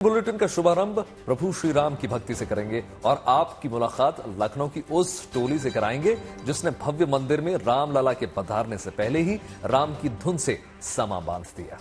Bulletin का शुभारंभ प्रभु श्री राम की भक्ति से करेंगे और आपकी मुलाकात लखनऊ की उस टोली से कराएंगे जिसने भव्य मंदिर में रामलला के पधारने से पहले ही राम की धुन से समा बांध दिया।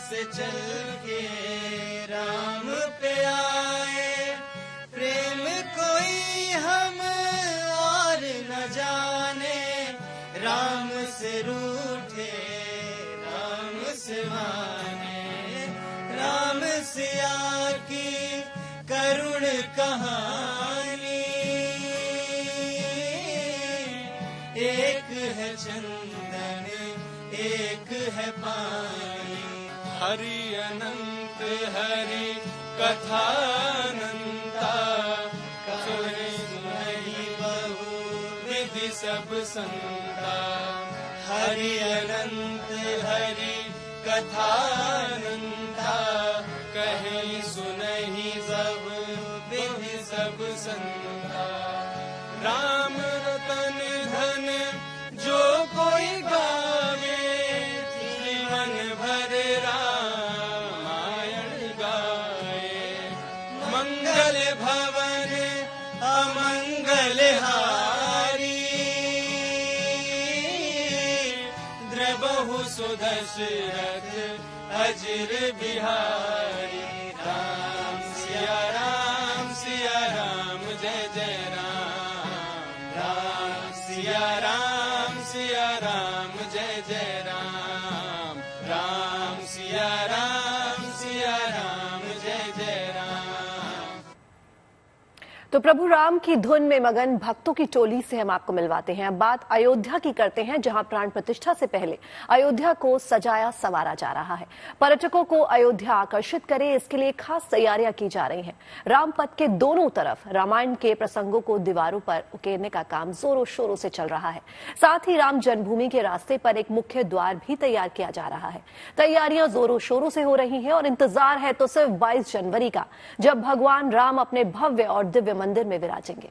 से चल के राम पे आए, प्रेम कोई हम और न जाने, राम से रूठे राम से माने, राम सिया की करुण कहानी, एक है चंदन एक है पानी, हरि अनंत हरि कथानंता, सुनहि बहु विधि सब संता, हरि अनंत हरि कथानंता, कहीं सुनहि सब विधि सब संता, राम रतन धन जो कोई गावे, जीवन भर रामायण गाए, मंगल भवन अमंगल हारी, द्रबहु सुदशरथ अजर बिहारी, राम सिया राम जय जय राम, राम सिया राम जय जय राम, राम सिया राम जय जय राम। तो प्रभु राम की धुन में मगन भक्तों की टोली से हम आपको मिलवाते हैं। अब बात अयोध्या की करते हैं, जहां प्राण प्रतिष्ठा से पहले अयोध्या को सजाया संवारा जा रहा है। पर्यटकों को अयोध्या आकर्षित करे, इसके लिए खास तैयारियां की जा रही हैं। रामपथ के दोनों तरफ रामायण के प्रसंगों को दीवारों पर उकेरने का काम जोरों शोरों से चल रहा है। साथ ही राम जन्मभूमि के रास्ते पर एक मुख्य द्वार भी तैयार किया जा रहा है। तैयारियां जोरों शोरों से हो रही हैं और इंतजार है तो सिर्फ 22 जनवरी का, जब भगवान राम अपने भव्य और दिव्य मंदिर में विराजेंगे।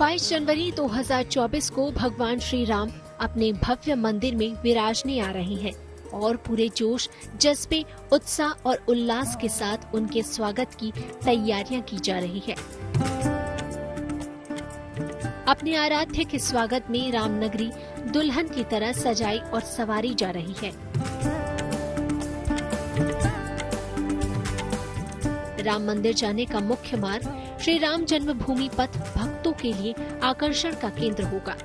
22 जनवरी 2024 को भगवान श्री राम अपने भव्य मंदिर में विराजने आ रहे हैं और पूरे जोश, जज्बे, उत्साह और उल्लास के साथ उनके स्वागत की तैयारियां की जा रही है। अपने आराध्य के स्वागत में रामनगरी दुल्हन की तरह सजाई और सवारी जा रही है। राम मंदिर जाने का मुख्य मार्ग श्री राम जन्मभूमि पथ भक्तों के लिए आकर्षण का केंद्र होगा।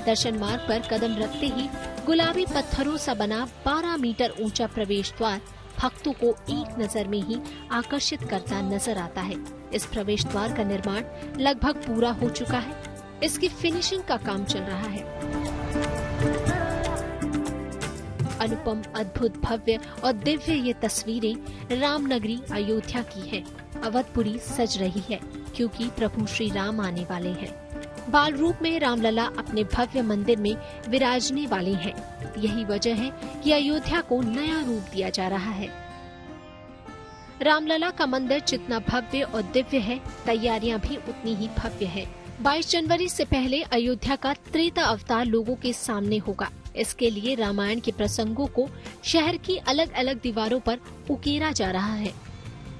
दर्शन मार्ग पर कदम रखते ही गुलाबी पत्थरों सा बना 12 मीटर ऊंचा प्रवेश द्वार भक्तों को एक नजर में ही आकर्षित करता नजर आता है। इस प्रवेश द्वार का निर्माण लगभग पूरा हो चुका है। इसकी फिनिशिंग का काम चल रहा है। अनुपम, अद्भुत, भव्य और दिव्य ये तस्वीरें रामनगरी अयोध्या की हैं। अवधपुरी सज रही है क्योंकि प्रभु श्री राम आने वाले हैं। बाल रूप में रामलला अपने भव्य मंदिर में विराजने वाले हैं। यही वजह है कि अयोध्या को नया रूप दिया जा रहा है। रामलला का मंदिर जितना भव्य और दिव्य है, तैयारियां भी उतनी ही भव्य है। 22 जनवरी से पहले अयोध्या का त्रेता अवतार लोगों के सामने होगा। इसके लिए रामायण के प्रसंगों को शहर की अलग अलग दीवारों पर उकेरा जा रहा है।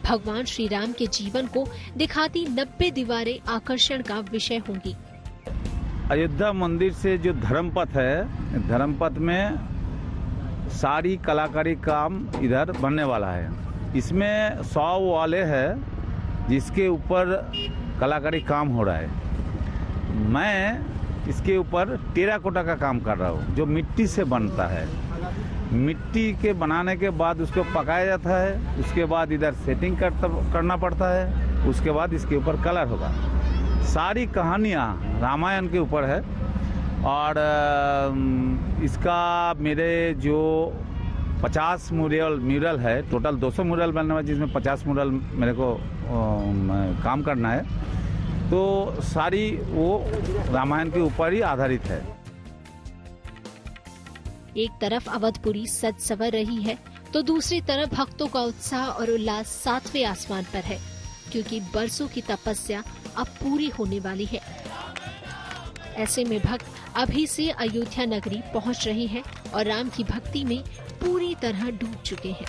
भगवान श्री राम के जीवन को दिखाती 90 दीवारें आकर्षण का विषय होंगी। अयोध्या मंदिर से जो धर्मपथ है, धर्मपथ में सारी कलाकारी काम इधर बनने वाला है। इसमें 100 वाले है जिसके ऊपर कलाकारी काम हो रहा है। मैं इसके ऊपर टेराकोटा का काम कर रहा हूँ, जो मिट्टी से बनता है। मिट्टी के बनाने के बाद उसको पकाया जाता है, उसके बाद इधर सेटिंग करना पड़ता है, उसके बाद इसके ऊपर कलर होगा। सारी कहानियाँ रामायण के ऊपर है और इसका मेरे जो 50 म्यूरल है, टोटल 200 म्यूरल बनने वाले, जिसमें 50 म्यूरल मेरे को काम करना है। तो सारी वो रामायण के ऊपर ही आधारित है। एक तरफ अवधपुरी सज संवर रही है तो दूसरी तरफ भक्तों का उत्साह और उल्लास 7वें आसमान पर है, क्योंकि बरसों की तपस्या अब पूरी होने वाली है। ऐसे में भक्त अभी से अयोध्या नगरी पहुंच रहे हैं और राम की भक्ति में पूरी तरह डूब चुके हैं।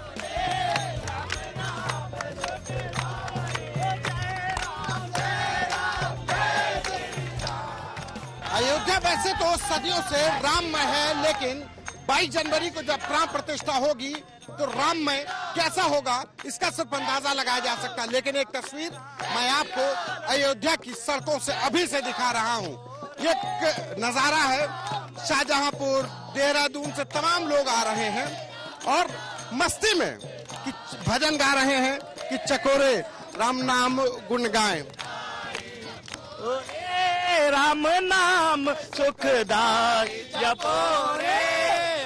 अयोध्या वैसे तो सदियों से राममय है, लेकिन 22 जनवरी को जब प्राण प्रतिष्ठा होगी तो राममय कैसा होगा इसका सिर्फ अंदाजा लगाया जा सकता है। लेकिन एक तस्वीर मैं आपको अयोध्या की सड़कों से अभी से दिखा रहा हूँ। ये नजारा है शाहजहांपुर, देहरादून से तमाम लोग आ रहे हैं और मस्ती में कि भजन गा रहे हैं कि चकोरे राम नाम गुण गाएं। राम नाम सुखदाय जपो रे,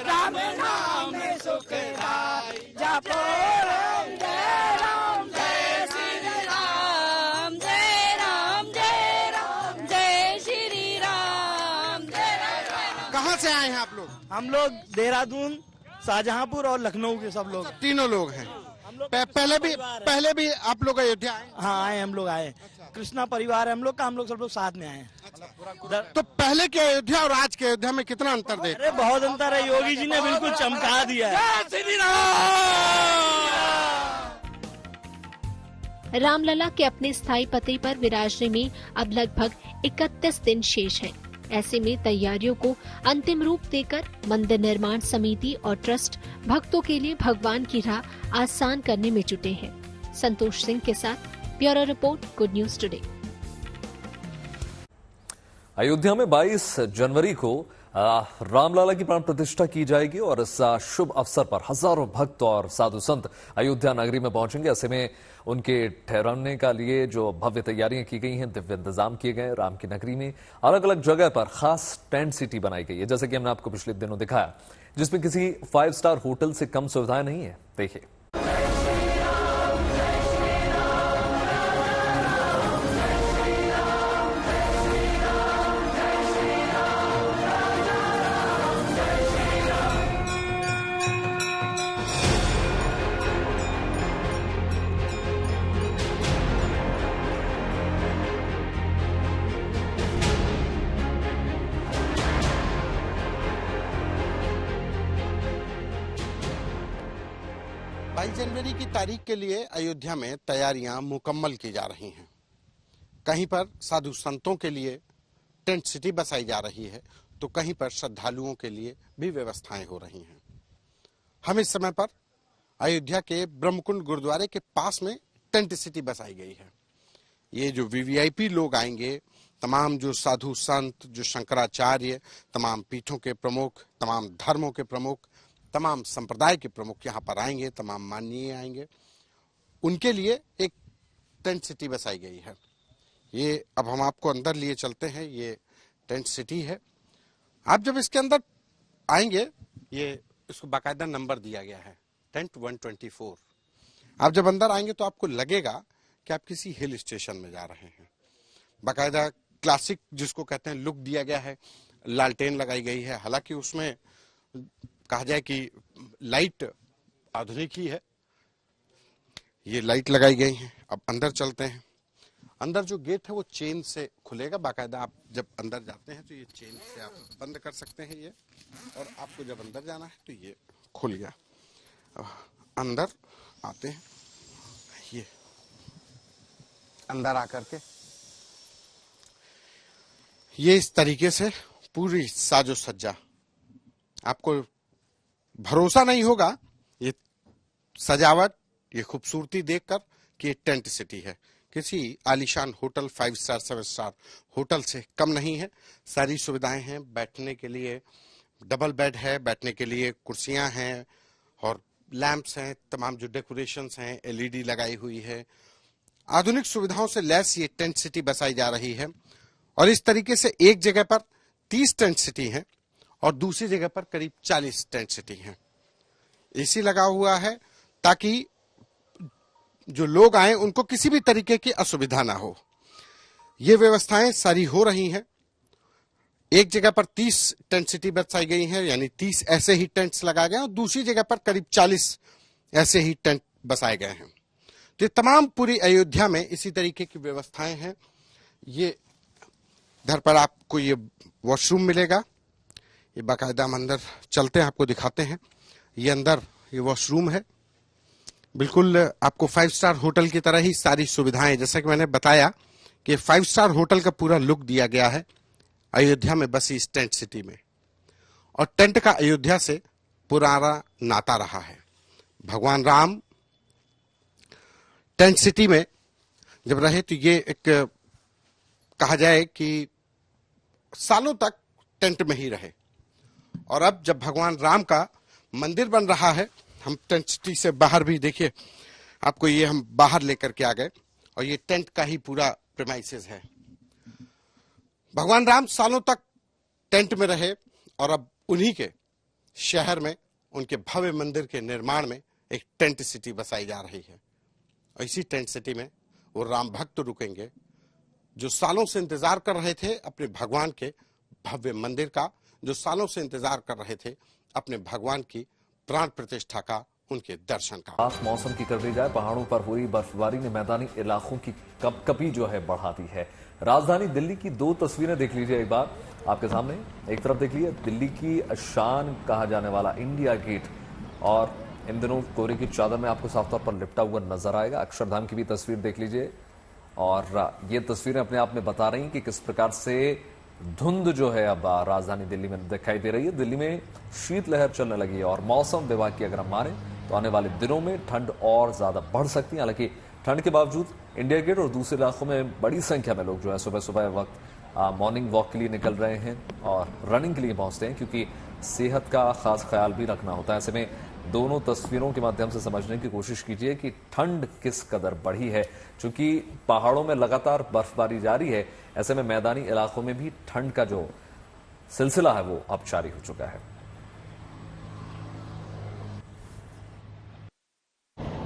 राम नाम सुखदाय जपो रे। जय राम जय श्री राम, जय राम जय राम, जय श्री राम, जय राम। कहाँ से आए हैं आप लोग? हम लोग देहरादून, शाहजहांपुर और लखनऊ के सब लोग, तीनों लोग हैं। पहले भी आप लोग अयोध्या आए? हाँ आए, हम लोग आए। कृष्णा परिवार है हम लोग का, हम लोग सब लोग साथ में आए। तो पहले के अयोध्या और आज के अयोध्या में कितना अंतर देख? अरे बहुत अंतर है, योगी जी ने बिल्कुल चमका दिया है। रामलला के अपने स्थायी पते पर विराजने में अब लगभग 31 दिन शेष हैं। ऐसे में तैयारियों को अंतिम रूप देकर मंदिर निर्माण समिति और ट्रस्ट भक्तों के लिए भगवान की राह आसान करने में जुटे हैं। संतोष सिंह के साथ bureau report, good news today. Ayodhya में 22 जनवरी को रामलला की प्राण प्रतिष्ठा की जाएगी और इस शुभ अवसर पर हजारों भक्त और साधु संत अयोध्या नगरी में पहुंचेंगे। ऐसे में उनके ठहराने का लिए जो भव्य तैयारियां की गई हैं, दिव्य इंतजाम किए गए। राम की नगरी में अलग अलग जगह पर खास टेंट सिटी बनाई गई है, जैसे कि हमने आपको पिछले दिनों दिखाया, जिसमें किसी 5 स्टार होटल से कम सुविधाएं नहीं है। देखिए। जनवरी की तारीख के लिए अयोध्या में तैयारियां मुकम्मल की जा रही हैं। कहीं पर साधु संतों के लिए टेंट सिटी बसाई जा रही है, तो कहीं पर श्रद्धालुओं के लिए भी व्यवस्थाएं हो रही हैं। हम इस समय पर अयोध्या के ब्रह्मकुंड गुरुद्वारे के पास में टेंट सिटी बसाई गई है। ये जो वीवीआईपी लोग आएंगे, तमाम जो साधु संत, जो शंकराचार्य, तमाम पीठों के प्रमुख, तमाम धर्मों के प्रमुख, तमाम संप्रदाय के प्रमुख यहाँ पर आएंगे, तमाम माननीय आएंगे, उनके लिए एक टेंट सिटी बसाई गई है। ये अब हम आपको अंदर लिए चलते हैं। ये टेंट सिटी है। आप जब इसके अंदर आएंगे, ये इसको बाकायदा नंबर दिया गया है, टेंट 124। आप जब अंदर आएंगे तो आपको लगेगा कि आप किसी हिल स्टेशन में जा रहे हैं। बाकायदा क्लासिक जिसको कहते हैं लुक दिया गया है, लालटेन लगाई गई है। हालांकि उसमें कहा जाए कि लाइट आधुनिक ही है, ये लाइट लगाई गई है। अब अंदर चलते हैं। अंदर जो गेट है वो चेन से खुलेगा। बाकायदा आप जब अंदर जाते हैं तो ये चेन से आप बंद कर सकते हैं ये, और आपको जब अंदर जाना है तो ये खुल गया। अंदर आते हैं, ये अंदर आकर के ये इस तरीके से पूरी साजो सज्जा, आपको भरोसा नहीं होगा ये सजावट, ये खूबसूरती देखकर कि ये टेंट सिटी है। किसी आलीशान होटल 5 स्टार 7 स्टार होटल से कम नहीं है। सारी सुविधाएं हैं, बैठने के लिए डबल बेड है, बैठने के लिए कुर्सियां हैं और लैंप्स हैं, तमाम जो डेकोरेशंस हैं, एलईडी लगाई हुई है। आधुनिक सुविधाओं से लैस ये टेंट सिटी बसाई जा रही है। और इस तरीके से एक जगह पर 30 टेंट सिटी हैं और दूसरी जगह पर करीब 40 टेंट सिटी हैं। एसी लगा हुआ है ताकि जो लोग आए उनको किसी भी तरीके की असुविधा ना हो। ये व्यवस्थाएं सारी हो रही हैं। एक जगह पर 30 टेंट सिटी बसाई गई हैं, यानी 30 ऐसे ही टेंट्स लगाए गए हैं, और दूसरी जगह पर करीब 40 ऐसे ही टेंट बसाए गए हैं। तो ये तमाम पूरी अयोध्या में इसी तरीके की व्यवस्थाएं हैं। ये इधर पर आपको ये वॉशरूम मिलेगा। ये बाकायदा हम अंदर चलते हैं, आपको दिखाते हैं। ये अंदर ये वॉशरूम है, बिल्कुल आपको 5 स्टार होटल की तरह ही सारी सुविधाएं, जैसा कि मैंने बताया कि 5 स्टार होटल का पूरा लुक दिया गया है अयोध्या में बसी इस टेंट सिटी में। और टेंट का अयोध्या से पुराना नाता रहा है। भगवान राम टेंट सिटी में जब रहे तो ये एक कहा जाए कि सालों तक टेंट में ही रहे। और अब जब भगवान राम का मंदिर बन रहा है, हम टेंट सिटी से बाहर भी देखिए, आपको ये हम बाहर लेकर के आ गए, और ये टेंट का ही पूरा प्रेमाइसेस है। भगवान राम सालों तक टेंट में रहे और अब उन्हीं के शहर में, उनके भव्य मंदिर के निर्माण में एक टेंट सिटी बसाई जा रही है। और इसी टेंट सिटी में वो राम भक्त रुकेंगे जो सालों से इंतजार कर रहे थे अपने भगवान के भव्य मंदिर का, जो सालों से इंतजार कर रहे थे अपने भगवान की प्राण प्रतिष्ठा का, उनके दर्शन का। खास मौसम की कर दी जाए, पहाड़ों पर हुई बर्फबारी ने मैदानी इलाकों की कपकपी जो है बढ़ा दी है। राजधानी दिल्ली की 2 तस्वीरें देख लीजिए एक बार आपके सामने। एक तरफ देख लीजिए दिल्ली की शान कहा जाने वाला इंडिया गेट, और इन दिनों कोहरे की चादर में आपको साफ तौर पर लिपटा हुआ नजर आएगा। अक्षरधाम की भी तस्वीर देख लीजिए, और ये तस्वीरें अपने आप में बता रही हैं कि किस प्रकार से धुंध जो है अब राजधानी दिल्ली में दिखाई दे रही है। दिल्ली में शीतलहर चलने लगी है, और मौसम विभाग की अगर हम माने तो आने वाले दिनों में ठंड और ज्यादा बढ़ सकती है। हालांकि ठंड के बावजूद इंडिया गेट और दूसरे इलाकों में बड़ी संख्या में लोग जो है सुबह सुबह वक्त मॉर्निंग वॉक के लिए निकल रहे हैं और रनिंग के लिए पहुंचते हैं, क्योंकि सेहत का खास ख्याल भी रखना होता है। ऐसे में दोनों तस्वीरों के माध्यम से समझने की कोशिश कीजिए कि ठंड किस कदर बढ़ी है। चूंकि पहाड़ों में लगातार बर्फबारी जारी है, ऐसे में मैदानी इलाकों में भी ठंड का जो सिलसिला है वो अब जारी हो चुका है।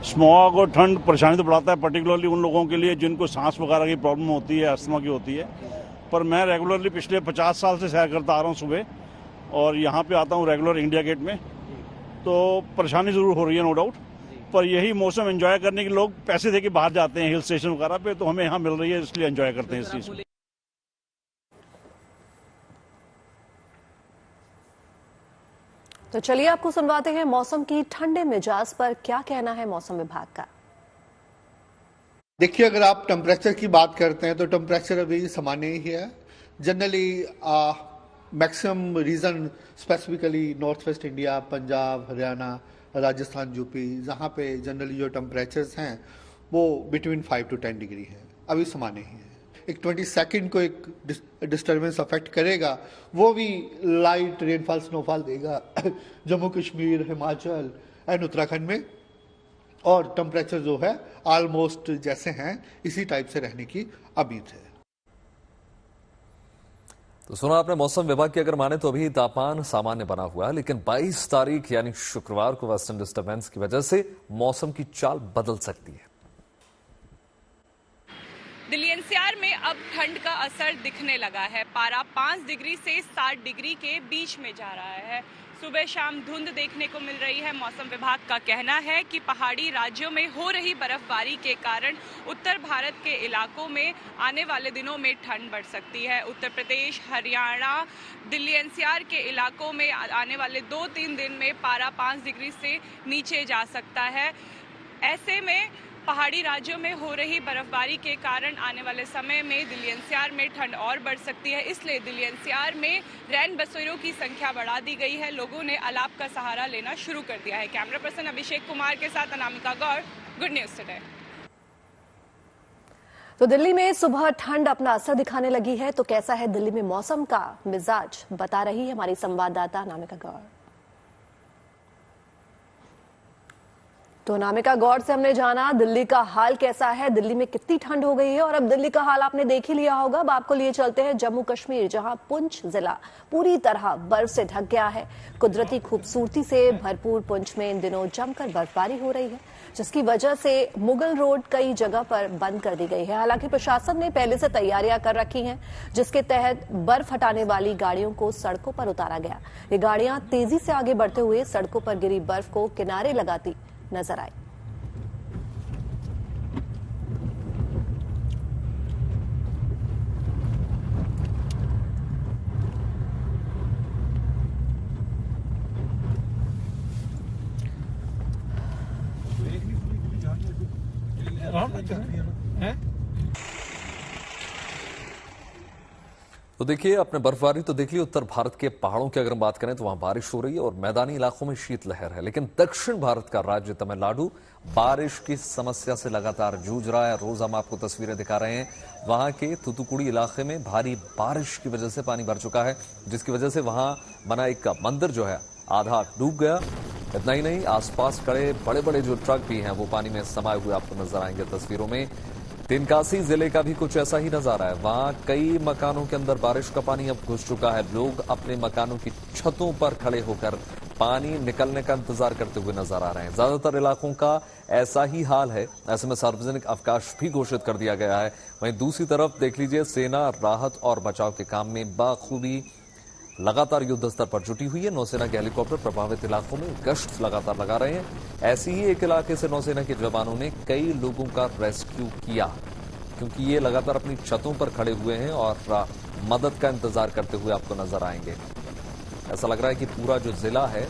स्मॉग और ठंड परेशानी तो बढ़ाता है, पर्टिकुलरली उन लोगों के लिए जिनको सांस वगैरह की प्रॉब्लम होती है, अस्थमा की होती है। पर मैं रेगुलरली पिछले 50 साल से सैर करता आ रहा हूँ सुबह, और यहाँ पे आता हूँ रेगुलर इंडिया गेट में। तो परेशानी जरूर हो रही है, नो डाउट, पर यही मौसम एंजॉय करने के लोग पैसे दे के बाहर जाते हैं हिल स्टेशन वगैरह पे, तो हमें यहाँ मिल रही है, इसलिए एंजॉय करते हैं इस चीज़ को। तो चलिए आपको सुनवाते हैं मौसम की ठंडे मिजाज पर क्या कहना है मौसम विभाग का। देखिए, अगर आप टेम्परेचर की बात करते हैं तो टेम्परेचर अभी सामान्य ही है। Generally maximum region specifically north west India, Punjab, Haryana, Rajasthan, UP, जहाँ पे जनरली जो टेम्परेचर्स हैं वो बिटवीन 5 to 10 डिग्री है, अभी सामान्य ही है। एक 22 को एक डिस्टर्बेंस अफेक्ट करेगा, वो भी लाइट रेनफॉल स्नोफॉल देगा जम्मू कश्मीर, हिमाचल एंड उत्तराखंड में, और टेम्परेचर जो है ऑलमोस्ट जैसे हैं इसी टाइप से रहने की उम्मीद है। तो सुना आपने मौसम विभाग की अगर माने तो अभी तापमान सामान्य बना हुआ है, लेकिन 22 तारीख यानी शुक्रवार को वेस्टर्न डिस्टर्बेंस की वजह से मौसम की चाल बदल सकती है। दिल्ली एनसीआर में अब ठंड का असर दिखने लगा है। पारा 5 डिग्री से 7 डिग्री के बीच में जा रहा है। सुबह शाम धुंध देखने को मिल रही है। मौसम विभाग का कहना है कि पहाड़ी राज्यों में हो रही बर्फबारी के कारण उत्तर भारत के इलाकों में आने वाले दिनों में ठंड बढ़ सकती है। उत्तर प्रदेश, हरियाणा, दिल्ली एनसीआर के इलाकों में आने वाले 2-3 दिन में पारा 5 डिग्री से नीचे जा सकता है। ऐसे में पहाड़ी राज्यों में हो रही बर्फबारी के कारण आने वाले समय में दिल्ली एनसीआर में ठंड और बढ़ सकती है। इसलिए दिल्ली एनसीआर में रैन बसेरों की संख्या बढ़ा दी गई है। लोगों ने अलाव का सहारा लेना शुरू कर दिया है। कैमरा पर्सन अभिषेक कुमार के साथ अनामिका गौर, गुड न्यूज टुडे। तो दिल्ली में सुबह ठंड अपना असर दिखाने लगी है, तो कैसा है दिल्ली में मौसम का मिजाज, बता रही है हमारी संवाददाता अनामिका गौर। तो अनामिका गौर से हमने जाना दिल्ली का हाल कैसा है, दिल्ली में कितनी ठंड हो गई है, और अब दिल्ली का हाल आपने देख ही लिया होगा। अब आपको लिए चलते हैं जम्मू कश्मीर, जहां पुंछ जिला पूरी तरह बर्फ से ढक गया है। कुदरती खूबसूरती से भरपूर पुंछ में इन दिनों जमकर बर्फबारी हो रही है, जिसकी वजह से मुगल रोड कई जगह पर बंद कर दी गई है। हालांकि प्रशासन ने पहले से तैयारियां कर रखी हैं, जिसके तहत बर्फ हटाने वाली गाड़ियों को सड़कों पर उतारा गया। ये गाड़ियां तेजी से आगे बढ़ते हुए सड़कों पर गिरी बर्फ को किनारे लगाती नजर आई। तो देखिए, आपने बर्फबारी तो देख ली। उत्तर भारत के पहाड़ों की अगर हम बात करें तो वहां बारिश हो रही है और मैदानी इलाकों में शीतलहर है, लेकिन दक्षिण भारत का राज्य तमिलनाडु बारिश की समस्या से लगातार जूझ रहा है। रोज हम आपको तस्वीरें दिखा रहे हैं। वहां के तुतुकुड़ी इलाके में भारी बारिश की वजह से पानी भर चुका है, जिसकी वजह से वहां बना एक मंदिर जो है आधा डूब गया। इतना ही नहीं, आसपास खड़े बड़े बड़े जो ट्रक भी हैं वो पानी में समाये हुए आपको नजर आएंगे तस्वीरों में। तेनकासी जिले का भी कुछ ऐसा ही नजारा है। वहां कई मकानों के अंदर बारिश का पानी अब घुस चुका है। लोग अपने मकानों की छतों पर खड़े होकर पानी निकलने का इंतजार करते हुए नजर आ रहे हैं। ज्यादातर इलाकों का ऐसा ही हाल है। ऐसे में सार्वजनिक अवकाश भी घोषित कर दिया गया है। वहीं दूसरी तरफ देख लीजिए, सेना राहत और बचाव के काम में बाखूबी लगातार युद्ध स्तर पर जुटी हुई है। नौसेना के हेलीकॉप्टर प्रभावित इलाकों में गश्त लगातार लगा रहे हैं। ऐसी ही एक इलाके से नौसेना के जवानों ने कई लोगों का रेस्क्यू किया, क्योंकि ये लगातार अपनी छतों पर खड़े हुए हैं और मदद का इंतजार करते हुए आपको नजर आएंगे। ऐसा लग रहा है कि पूरा जो जिला है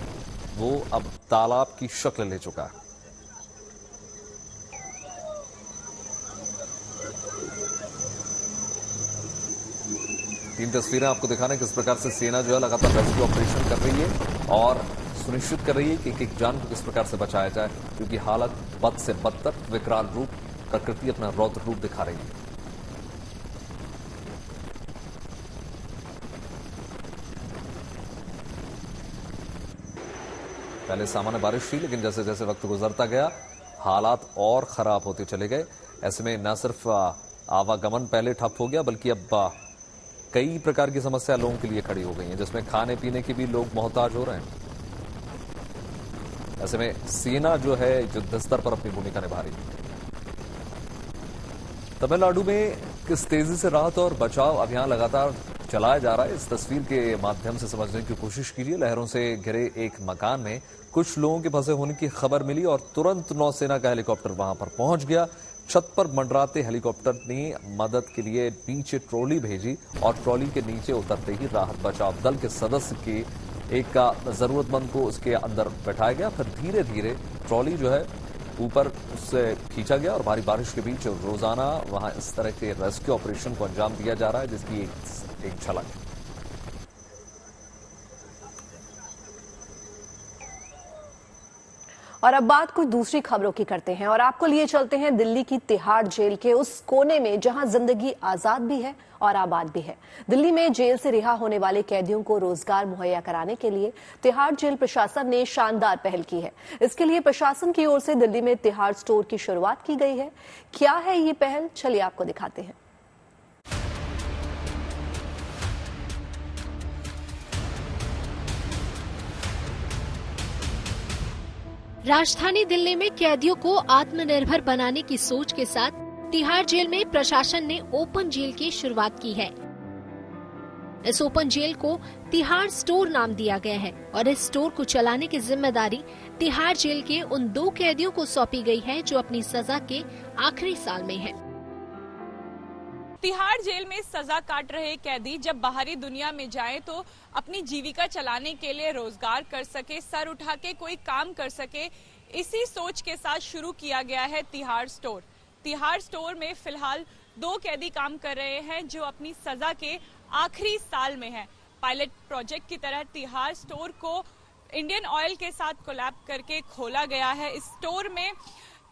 वो अब तालाब की शक्ल ले चुका है। तीन तस्वीरें आपको दिखाने किस प्रकार से सेना जो है लगातार रेस्क्यू ऑपरेशन कर रही है और सुनिश्चित कर रही है कि एक जान को किस प्रकार से बचाया जाए, क्योंकि हालत बद से बदतर, विकराल रूप, प्रकृति अपना रौद्र रूप दिखा रही है। पहले सामान्य बारिश थी, लेकिन जैसे जैसे वक्त गुजरता गया हालात और खराब होते चले गए। ऐसे में न सिर्फ आवागमन पहले ठप हो गया, बल्कि अब कई प्रकार की समस्या लोगों के लिए खड़ी हो गई है, जिसमें खाने पीने के भी लोग मोहताज हो रहे हैं। ऐसे में सेना जो है युद्ध स्तर पर अपनी भूमिका निभा रही है। तमिलनाडु में किस तेजी से राहत और बचाव अभियान लगातार चलाया जा रहा है, इस तस्वीर के माध्यम से समझने की कोशिश कीजिए। लहरों से घिरे एक मकान में कुछ लोगों के फंसे होने की खबर मिली और तुरंत नौसेना का हेलीकॉप्टर वहां पर पहुंच गया। छत पर मंडराते हेलीकॉप्टर ने मदद के लिए नीचे ट्रॉली भेजी और ट्रॉली के नीचे उतरते ही राहत बचाव दल के सदस्य के एक जरूरतमंद को उसके अंदर बैठाया गया। फिर धीरे धीरे ट्रॉली जो है ऊपर उससे खींचा गया और भारी बारिश के बीच रोजाना वहां इस तरह के रेस्क्यू ऑपरेशन को अंजाम दिया जा रहा है, जिसकी एक झलक। और अब बात कुछ दूसरी खबरों की करते हैं और आपको लिए चलते हैं दिल्ली की तिहाड़ जेल के उस कोने में जहां जिंदगी आजाद भी है और आबाद भी है। दिल्ली में जेल से रिहा होने वाले कैदियों को रोजगार मुहैया कराने के लिए तिहाड़ जेल प्रशासन ने शानदार पहल की है। इसके लिए प्रशासन की ओर से दिल्ली में तिहाड़ स्टोर की शुरुआत की गई है। क्या है ये पहल, चलिए आपको दिखाते हैं। राजधानी दिल्ली में कैदियों को आत्मनिर्भर बनाने की सोच के साथ तिहाड़ जेल में प्रशासन ने ओपन जेल की शुरुआत की है। इस ओपन जेल को तिहाड़ स्टोर नाम दिया गया है और इस स्टोर को चलाने की जिम्मेदारी तिहाड़ जेल के उन 2 कैदियों को सौंपी गई है जो अपनी सजा के आखिरी साल में हैं। तिहाड़ जेल में सजा काट रहे कैदी जब बाहरी दुनिया में जाएं तो अपनी जीविका चलाने के लिए रोजगार कर सके, सर उठा के कोई काम कर सके, इसी सोच के साथ शुरू किया गया है तिहाड़ स्टोर। तिहाड़ स्टोर में फिलहाल 2 कैदी काम कर रहे हैं जो अपनी सजा के आखिरी साल में हैं। पायलट प्रोजेक्ट की तरह तिहाड़ स्टोर को इंडियन ऑयल के साथ कोलैब करके खोला गया है। इस स्टोर में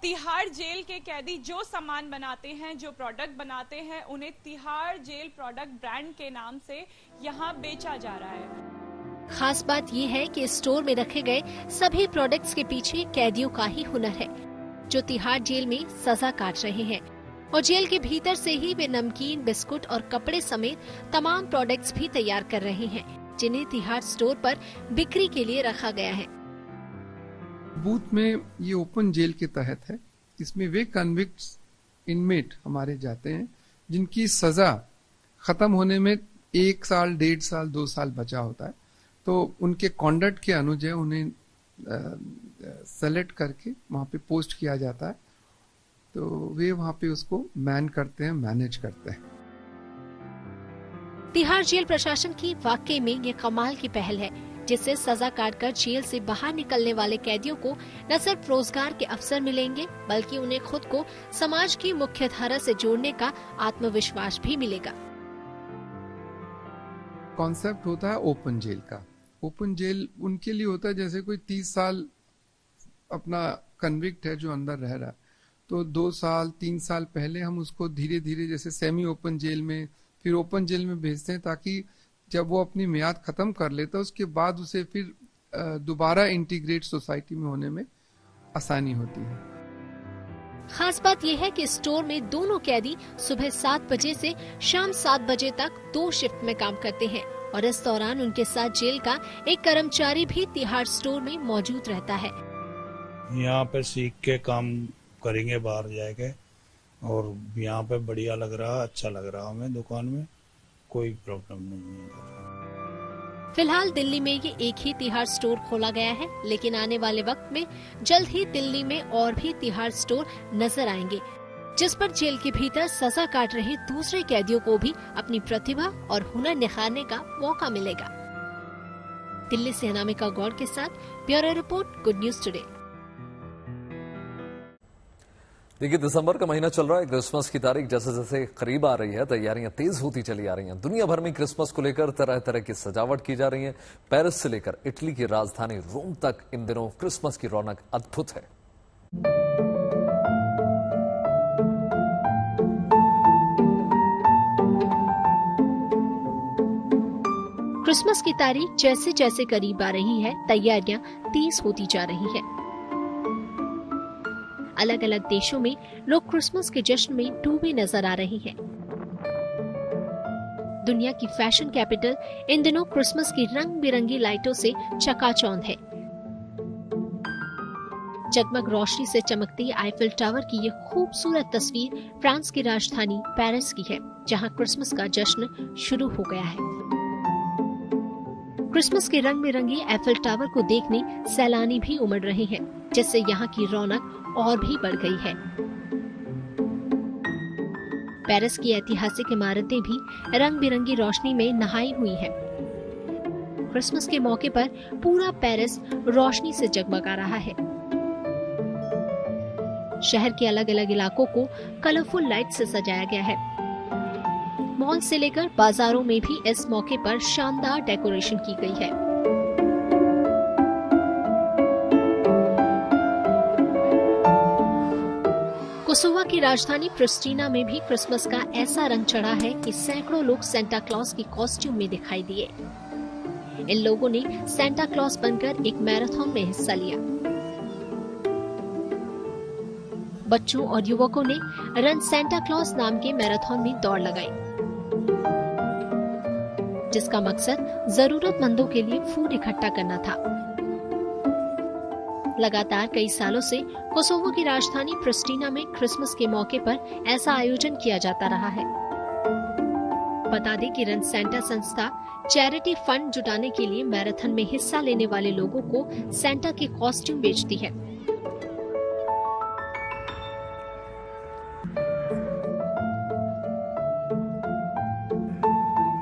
तिहाड़ जेल के कैदी जो सामान बनाते हैं, जो प्रोडक्ट बनाते हैं, उन्हें तिहाड़ जेल प्रोडक्ट ब्रांड के नाम से यहाँ बेचा जा रहा है। खास बात यह है कि स्टोर में रखे गए सभी प्रोडक्ट्स के पीछे कैदियों का ही हुनर है जो तिहाड़ जेल में सजा काट रहे हैं और जेल के भीतर से ही वे नमकीन, बिस्कुट और कपड़े समेत तमाम प्रोडक्ट्स भी तैयार कर रहे हैं जिन्हें तिहाड़ स्टोर पर बिक्री के लिए रखा गया है। बूथ में ये ओपन जेल के तहत है। इसमें वे कन्विक्ट्स इनमेट हमारे जाते हैं जिनकी सजा खत्म होने में 1 साल, 1.5 साल, 2 साल बचा होता है, तो उनके कॉन्डक्ट के अनुजय उन्हें सेलेक्ट करके वहाँ पे पोस्ट किया जाता है, तो वे वहाँ पे उसको मैन करते हैं, मैनेज करते हैं। तिहाड़ जेल प्रशासन की वाकई में ये कमाल की पहल है जिससे सजा काटकर जेल से बाहर निकलने वाले कैदियों को न सिर्फ रोजगार के अवसर मिलेंगे बल्कि उन्हें खुद को समाज की मुख्य धारा से जोड़ने का आत्मविश्वास भी मिलेगा। कॉन्सेप्ट होता है ओपन जेल का। ओपन जेल उनके लिए होता है जैसे कोई 30 साल अपना कन्विक्ट है जो अंदर रह रहा है, तो 2 साल 3 साल पहले हम उसको धीरे धीरे जैसे सेमी ओपन जेल में फिर ओपन जेल में भेजते हैं ताकि जब वो अपनी मियाद खत्म कर लेता है उसके बाद उसे फिर दोबारा इंटीग्रेट सोसाइटी में होने में आसानी होती है। खास बात यह है कि स्टोर में दोनों कैदी सुबह 7 बजे से शाम 7 बजे तक 2 शिफ्ट में काम करते हैं और इस दौरान उनके साथ जेल का एक कर्मचारी भी तिहाड़ स्टोर में मौजूद रहता है। यहाँ पे सीख के काम करेंगे बाहर जाके और यहाँ पे बढ़िया लग रहा, अच्छा लग रहा हमें। दुकान में कोई प्रॉब्लम नहीं है। फिलहाल दिल्ली में ये एक ही तिहाड़ स्टोर खोला गया है, लेकिन आने वाले वक्त में जल्द ही दिल्ली में और भी तिहाड़ स्टोर नजर आएंगे जिस पर जेल के भीतर सजा काट रहे दूसरे कैदियों को भी अपनी प्रतिभा और हुनर निखारने का मौका मिलेगा। दिल्ली से अनामिका गौड़ के साथ bureau report, good news today. देखिए, दिसंबर का महीना चल रहा है। क्रिसमस की तारीख जैसे जैसे करीब आ रही है, तैयारियां तेज होती चली आ रही हैं। दुनिया भर में क्रिसमस को लेकर तरह तरह की सजावट की जा रही है। पेरिस से लेकर इटली की राजधानी रोम तक इन दिनों क्रिसमस की रौनक अद्भुत है। क्रिसमस की तारीख जैसे जैसे करीब आ रही है, तैयारियां तेज होती जा रही है। अलग अलग देशों में लोग क्रिसमस के जश्न में डूबे नजर आ रहे हैं। दुनिया की फैशन कैपिटल इन दिनों क्रिसमस की रंग बिरंगी लाइटों से चकाचौंध है। जगमग रोशनी से चमकती आईफिल टावर की ये खूबसूरत तस्वीर फ्रांस की राजधानी पेरिस की है, जहां क्रिसमस का जश्न शुरू हो गया है। क्रिसमस के रंग बिरंगी आईफिल टावर को देखने सैलानी भी उमड़ रहे हैं, जिससे यहाँ की रौनक और भी बढ़ गई है। पेरिस की ऐतिहासिक इमारतें भी रंग बिरंगी रोशनी में नहाई हुई है। क्रिसमस के मौके पर पूरा पेरिस रोशनी से जगमगा रहा है। शहर के अलग अलग इलाकों को कलरफुल लाइट से सजाया गया है। मॉल से लेकर बाजारों में भी इस मौके पर शानदार डेकोरेशन की गई है। कोसोवो की राजधानी प्रिस्टीना में भी क्रिसमस का ऐसा रंग चढ़ा है कि सैकड़ों लोग सेंटा क्लॉज की कॉस्ट्यूम में दिखाई दिए। इन लोगों ने सेंटा क्लॉज बनकर एक मैराथन में हिस्सा लिया। बच्चों और युवकों ने रन सेंटा क्लॉज नाम के मैराथन में दौड़ लगाई, जिसका मकसद जरूरतमंदों के लिए फूड इकट्ठा करना था। लगातार कई सालों से कोसोवो की राजधानी प्रिस्टीना में क्रिसमस के मौके पर ऐसा आयोजन किया जाता रहा है। बता दें कि रन सेंटा संस्था चैरिटी फंड जुटाने के लिए मैराथन में हिस्सा लेने वाले लोगों को सेंटा के कॉस्ट्यूम बेचती है।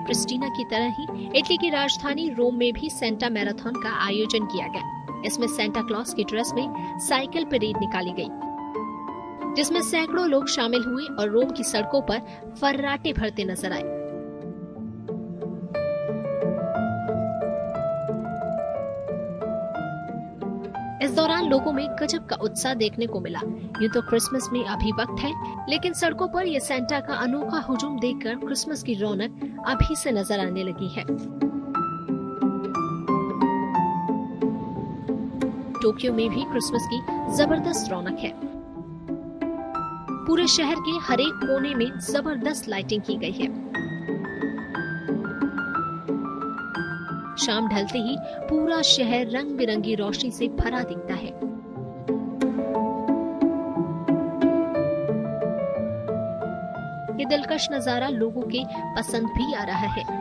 प्रिस्टीना की तरह ही इटली की राजधानी रोम में भी सेंटा मैराथन का आयोजन किया गया। इसमें सेंटा क्लॉज की ड्रेस में साइकिल परेड निकाली गई, जिसमें सैकड़ों लोग शामिल हुए और रोम की सड़कों पर फर्राटे भरते नजर आए। इस दौरान लोगों में गजब का उत्साह देखने को मिला। यूं तो क्रिसमस में अभी वक्त है, लेकिन सड़कों पर ये सेंटा का अनोखा हुजूम देखकर क्रिसमस की रौनक अभी से नजर आने लगी है। टोक्यो में भी क्रिसमस की जबरदस्त रौनक है। पूरे शहर के हर एक कोने में जबरदस्त लाइटिंग की गई है। शाम ढलते ही पूरा शहर रंग बिरंगी रोशनी से भरा दिखता है। ये दिलकश नजारा लोगों के पसंद भी आ रहा है।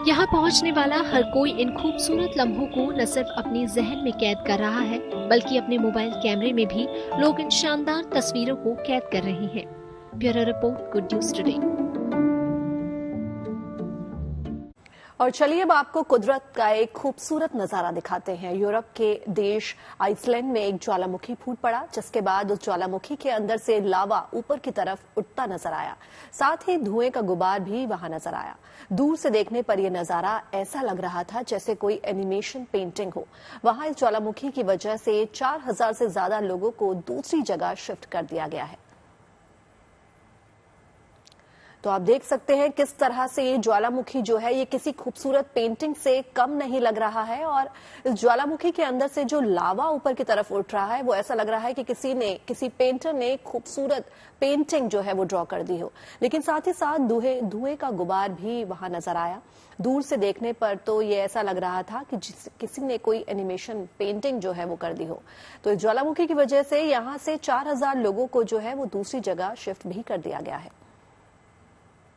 यहाँ पहुँचने वाला हर कोई इन खूबसूरत लम्हों को न सिर्फ अपने जहन में कैद कर रहा है, बल्कि अपने मोबाइल कैमरे में भी लोग इन शानदार तस्वीरों को कैद कर रहे हैं। Bureau report, good news today. और चलिए अब आपको कुदरत का एक खूबसूरत नजारा दिखाते हैं। यूरोप के देश आइसलैंड में एक ज्वालामुखी फूट पड़ा, जिसके बाद उस ज्वालामुखी के अंदर से लावा ऊपर की तरफ उठता नजर आया। साथ ही धुएं का गुबार भी वहां नजर आया। दूर से देखने पर यह नजारा ऐसा लग रहा था जैसे कोई एनिमेशन पेंटिंग हो। वहां इस ज्वालामुखी की वजह से 4000 से ज्यादा लोगों को दूसरी जगह शिफ्ट कर दिया गया है। तो आप देख सकते हैं किस तरह से ये ज्वालामुखी जो है ये किसी खूबसूरत पेंटिंग से कम नहीं लग रहा है। और इस ज्वालामुखी के अंदर से जो लावा ऊपर की तरफ उठ रहा है वो ऐसा लग रहा है कि किसी पेंटर ने खूबसूरत पेंटिंग जो है वो ड्रॉ कर दी हो। लेकिन साथ ही साथ धुएं का गुबार भी वहां नजर आया। दूर से देखने पर तो ये ऐसा लग रहा था कि किसी ने कोई एनिमेशन पेंटिंग जो है वो कर दी हो। तो इस ज्वालामुखी की वजह से यहाँ से 4000 लोगों को जो है वो दूसरी जगह शिफ्ट भी कर दिया गया है।